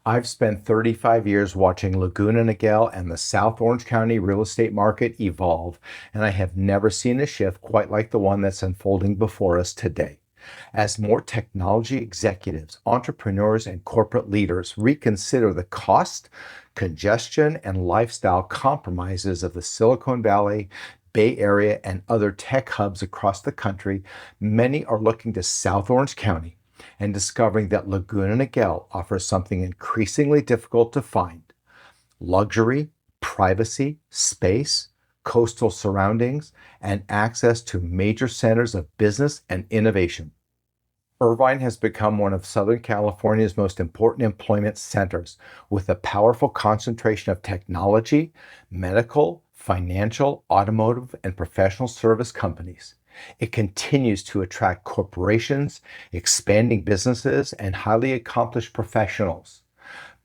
I've spent 35 years watching Laguna Niguel and the South Orange County real estate market evolve, and I have never seen a shift quite like the one that's unfolding before us today. As more technology executives, entrepreneurs, and corporate leaders reconsider the cost, congestion, and lifestyle compromises of the Silicon Valley, Bay Area, and other tech hubs across the country, many are looking to South Orange County and discovering that Laguna Niguel offers something increasingly difficult to find: luxury, privacy, space, coastal surroundings, and access to major centers of business and innovation. Irvine has become one of Southern California's most important employment centers, with a powerful concentration of technology, medical, financial, automotive, and professional service companies. It continues to attract corporations, expanding businesses, and highly accomplished professionals.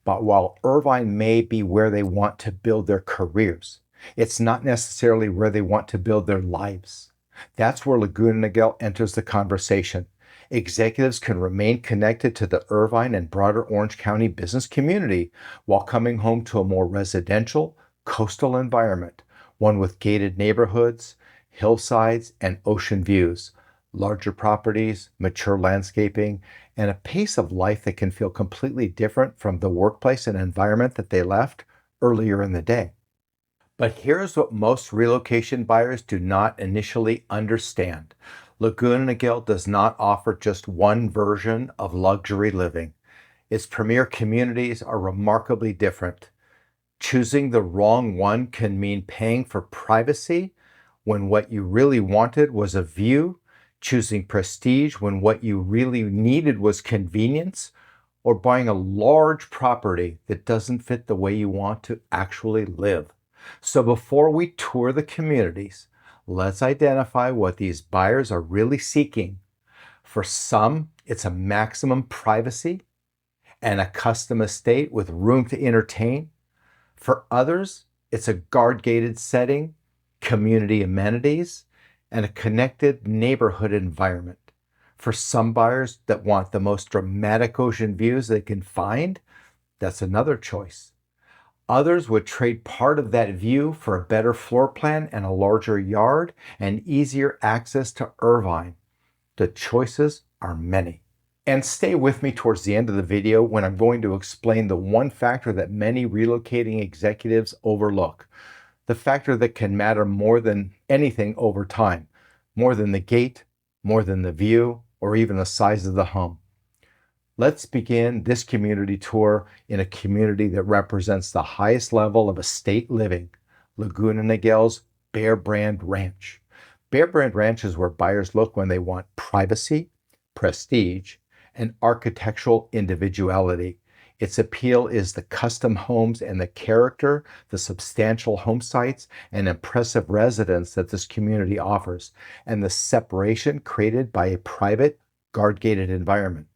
But while Irvine may be where they want to build their careers, it's not necessarily where they want to build their lives. That's where Laguna Niguel enters the conversation. Executives can remain connected to the Irvine and broader Orange County business community while coming home to a more residential, coastal environment, one with gated neighborhoods, hillsides, and ocean views, larger properties, mature landscaping, and a pace of life that can feel completely different from the workplace and environment that they left earlier in the day. But here's what most relocation buyers do not initially understand. Laguna Niguel does not offer just one version of luxury living. Its premier communities are remarkably different. Choosing the wrong one can mean paying for privacy when what you really wanted was a view, choosing prestige when what you really needed was convenience, or buying a large property that doesn't fit the way you want to actually live. So before we tour the communities, let's identify what these buyers are really seeking. For some, it's a maximum privacy and a custom estate with room to entertain. For others, it's a guard-gated setting, community amenities, and a connected neighborhood environment. For some buyers that want the most dramatic ocean views they can find, that's another choice. Others would trade part of that view for a better floor plan and a larger yard and easier access to Irvine. The choices are many. And stay with me towards the end of the video when I'm going to explain the one factor that many relocating executives overlook, the factor that can matter more than anything over time, more than the gate, more than the view, or even the size of the home. Let's begin this community tour in a community that represents the highest level of estate living, Laguna Niguel's Bear Brand Ranch. Bear Brand Ranch is where buyers look when they want privacy, prestige, and architectural individuality. Its appeal is the custom homes and the character, the substantial home sites, and impressive residence that this community offers, and the separation created by a private, guard-gated environment.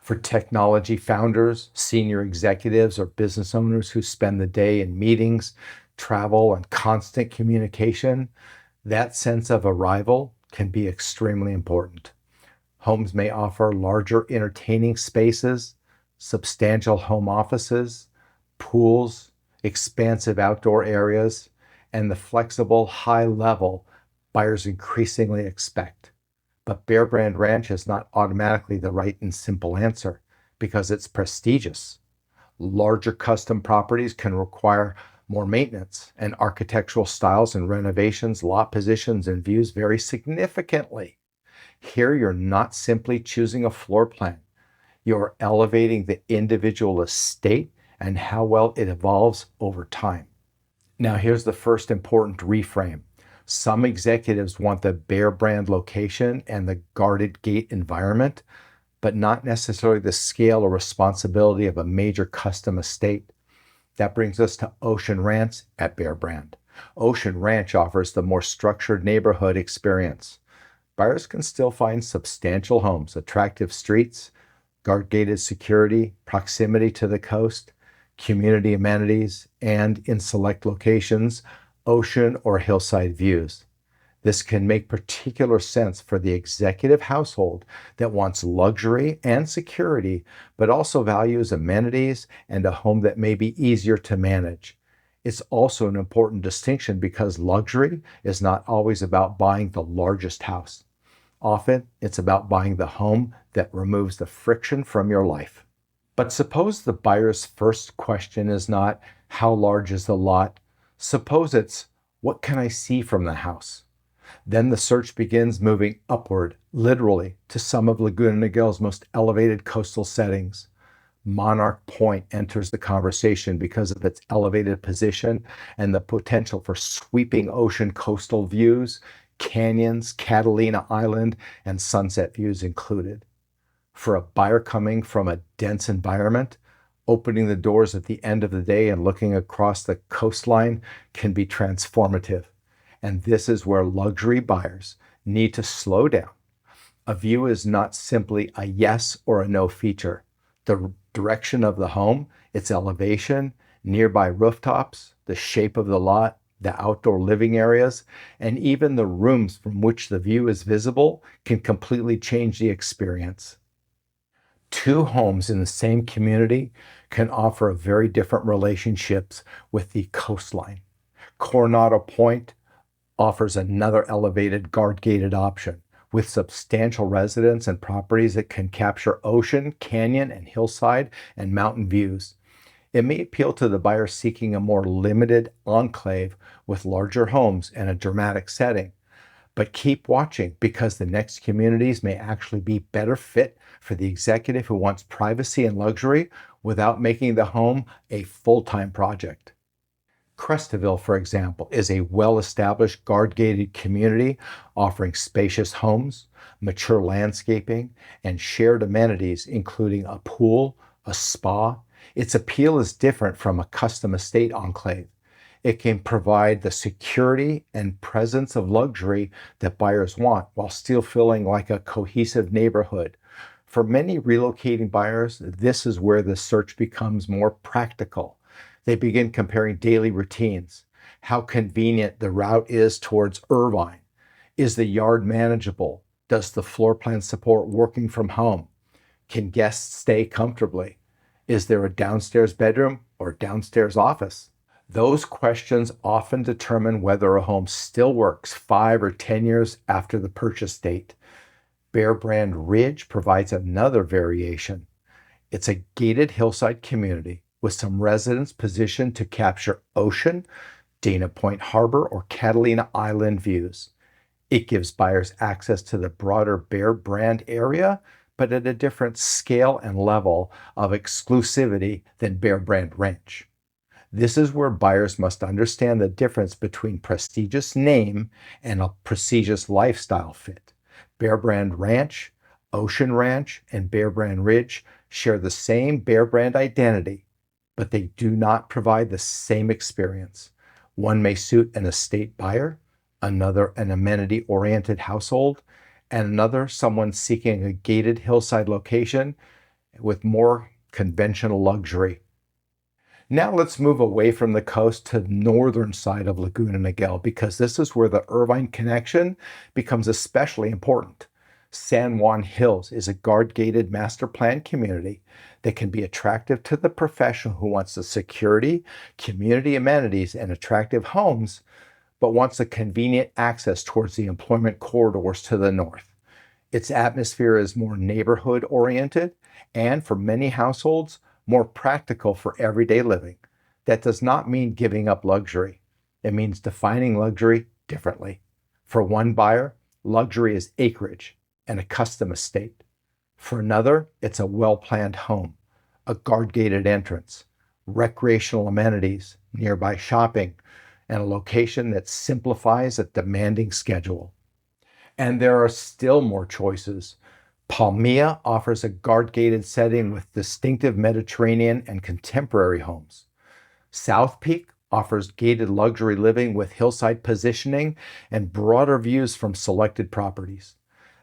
For technology founders, senior executives, or business owners who spend the day in meetings, travel, and constant communication, that sense of arrival can be extremely important. Homes may offer larger entertaining spaces, substantial home offices, pools, expansive outdoor areas, and the flexible high level buyers increasingly expect. But Bear Brand Ranch is not automatically the right and simple answer because it's prestigious. Larger custom properties can require more maintenance, and architectural styles and renovations, lot positions, and views vary significantly. Here, you're not simply choosing a floor plan. You're elevating the individual estate and how well it evolves over time. Now, here's the first important reframe. Some executives want the Bear Brand location and the guarded gate environment, but not necessarily the scale or responsibility of a major custom estate. That brings us to Ocean Ranch at Bear Brand. Ocean Ranch offers the more structured neighborhood experience. Buyers can still find substantial homes, attractive streets, guard-gated security, proximity to the coast, community amenities, and in select locations, ocean or hillside views. This can make particular sense for the executive household that wants luxury and security, but also values amenities and a home that may be easier to manage. It's also an important distinction because luxury is not always about buying the largest house. Often, it's about buying the home that removes the friction from your life. But suppose the buyer's first question is not, how large is the lot? Suppose it's, what can I see from the house? Then the search begins moving upward, literally, to some of Laguna Niguel's most elevated coastal settings. Monarch Point enters the conversation because of its elevated position and the potential for sweeping ocean coastal views, canyons, Catalina Island, and sunset views included. For a buyer coming from a dense environment, opening the doors at the end of the day and looking across the coastline can be transformative. And this is where luxury buyers need to slow down. A view is not simply a yes or a no feature. The direction of the home, its elevation, nearby rooftops, the shape of the lot, the outdoor living areas, and even the rooms from which the view is visible can completely change the experience. Two homes in the same community can offer very different relationships with the coastline. Coronado Point offers another elevated guard-gated option with substantial residents and properties that can capture ocean, canyon, and hillside and mountain views. It may appeal to the buyer seeking a more limited enclave with larger homes and a dramatic setting. But keep watching because the next communities may actually be better fit for the executive who wants privacy and luxury without making the home a full-time project. Crest de Ville, for example, is a well-established guard-gated community offering spacious homes, mature landscaping, and shared amenities including a pool, a spa. Its appeal is different from a custom estate enclave. It can provide the security and presence of luxury that buyers want while still feeling like a cohesive neighborhood. For many relocating buyers, this is where the search becomes more practical. They begin comparing daily routines, how convenient the route is towards Irvine. Is the yard manageable? Does the floor plan support working from home? Can guests stay comfortably? Is there a downstairs bedroom or downstairs office? Those questions often determine whether a home still works 5 or 10 years after the purchase date. Bear Brand Ridge provides another variation. It's a gated hillside community with some residents positioned to capture ocean, Dana Point Harbor, or Catalina Island views. It gives buyers access to the broader Bear Brand area, but at a different scale and level of exclusivity than Bear Brand Ranch. This is where buyers must understand the difference between prestigious name and a prestigious lifestyle fit. Bear Brand Ranch, Ocean Ranch, and Bear Brand Ridge share the same Bear Brand identity, but they do not provide the same experience. One may suit an estate buyer, another an amenity-oriented household, and another someone seeking a gated hillside location with more conventional luxury. Now let's move away from the coast to the northern side of Laguna Niguel because this is where the Irvine connection becomes especially important. San Juan Hills is a guard-gated master plan community that can be attractive to the professional who wants the security, community amenities, and attractive homes, but wants a convenient access towards the employment corridors to the north. Its atmosphere is more neighborhood-oriented and, for many households, more practical for everyday living. That does not mean giving up luxury. It means defining luxury differently. For one buyer, luxury is acreage and a custom estate. For another, it's a well-planned home, a guard-gated entrance, recreational amenities, nearby shopping, and a location that simplifies a demanding schedule. And there are still more choices. Palmilla offers a guard-gated setting with distinctive Mediterranean and contemporary homes. South Peak offers gated luxury living with hillside positioning and broader views from selected properties.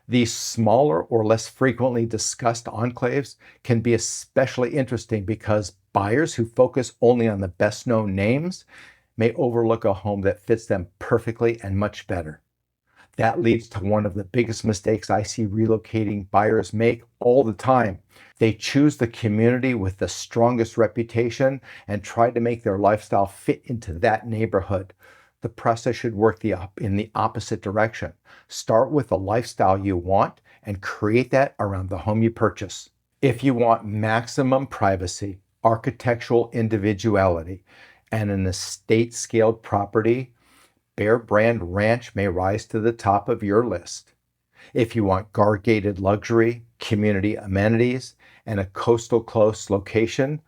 These smaller or less frequently discussed enclaves can be especially interesting because buyers who focus only on the best-known names may overlook a home that fits them perfectly and much better. That leads to one of the biggest mistakes I see relocating buyers make all the time. They choose the community with the strongest reputation and try to make their lifestyle fit into that neighborhood. The process should work in the opposite direction. Start with the lifestyle you want and create that around the home you purchase. If you want maximum privacy, architectural individuality, and an estate-scaled property, Bear Brand Ranch may rise to the top of your list. If you want guard-gated luxury, community amenities, and a coastal close location,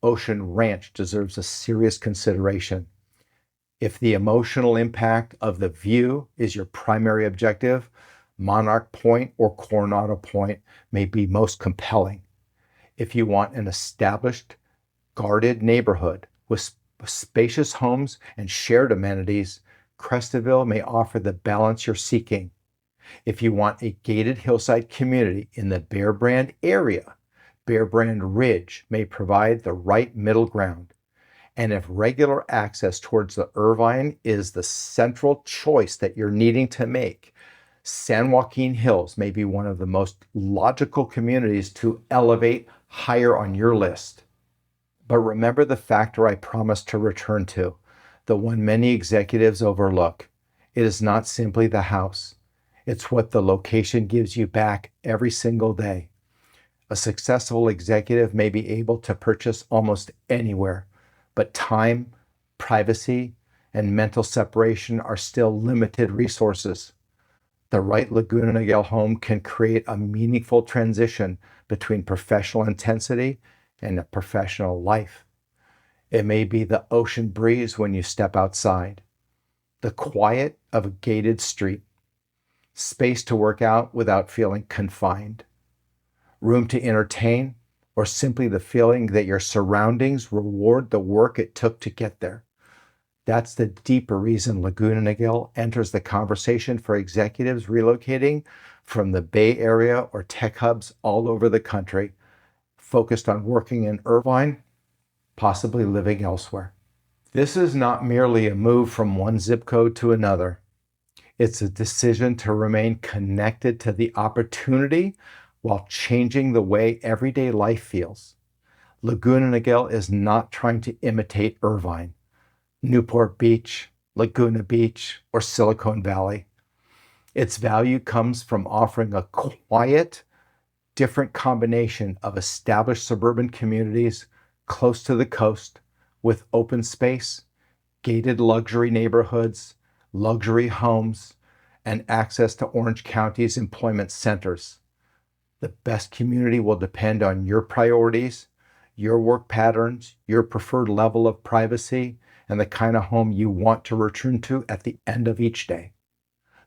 Ocean Ranch deserves a serious consideration. If the emotional impact of the view is your primary objective, Monarch Point or Coronado Point may be most compelling. If you want an established, guarded neighborhood with spacious homes and shared amenities, Crest de Ville may offer the balance you're seeking. If you want a gated hillside community in the Bear Brand area, Bear Brand Ridge may provide the right middle ground. And if regular access towards the Irvine is the central choice that you're needing to make, San Joaquin Hills may be one of the most logical communities to elevate higher on your list. But remember the factor I promised to return to, the one many executives overlook. It is not simply the house. It's what the location gives you back every single day. A successful executive may be able to purchase almost anywhere, but time, privacy, and mental separation are still limited resources. The right Laguna Niguel home can create a meaningful transition between professional intensity and a professional life. It may be the ocean breeze when you step outside, the quiet of a gated street, space to work out without feeling confined, room to entertain, or simply the feeling that your surroundings reward the work it took to get there. That's the deeper reason Laguna Niguel enters the conversation for executives relocating from the Bay Area or tech hubs all over the country, focused on working in Irvine, possibly living elsewhere. This is not merely a move from one zip code to another. It's a decision to remain connected to the opportunity while changing the way everyday life feels. Laguna Niguel is not trying to imitate Irvine, Newport Beach, Laguna Beach, or Silicon Valley. Its value comes from offering a quiet, different combination of established suburban communities close to the coast with open space, gated luxury neighborhoods, luxury homes, and access to Orange County's employment centers. The best community will depend on your priorities, your work patterns, your preferred level of privacy, and the kind of home you want to return to at the end of each day.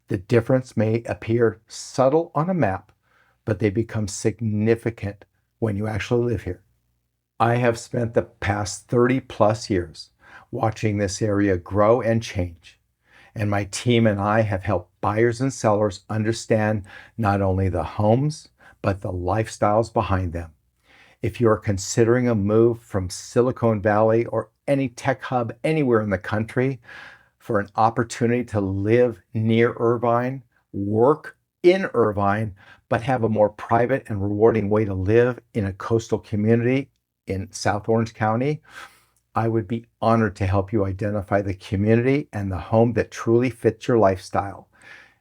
The difference may appear subtle on a map, but they become significant when you actually live here. I have spent the past 30 plus years watching this area grow and change, and my team and I have helped buyers and sellers understand not only the homes, but the lifestyles behind them. If you are considering a move from Silicon Valley or any tech hub anywhere in the country for an opportunity to live near Irvine, work in Irvine, but have a more private and rewarding way to live in a coastal community in South Orange County, I would be honored to help you identify the community and the home that truly fits your lifestyle.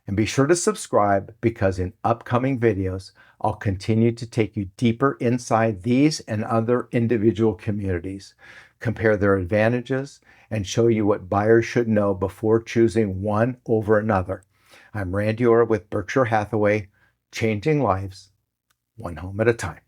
And be sure to subscribe because in upcoming videos, I'll continue to take you deeper inside these and other individual communities, compare their advantages, and show you what buyers should know before choosing one over another. I'm Randy Orr with Berkshire Hathaway, changing lives one home at a time.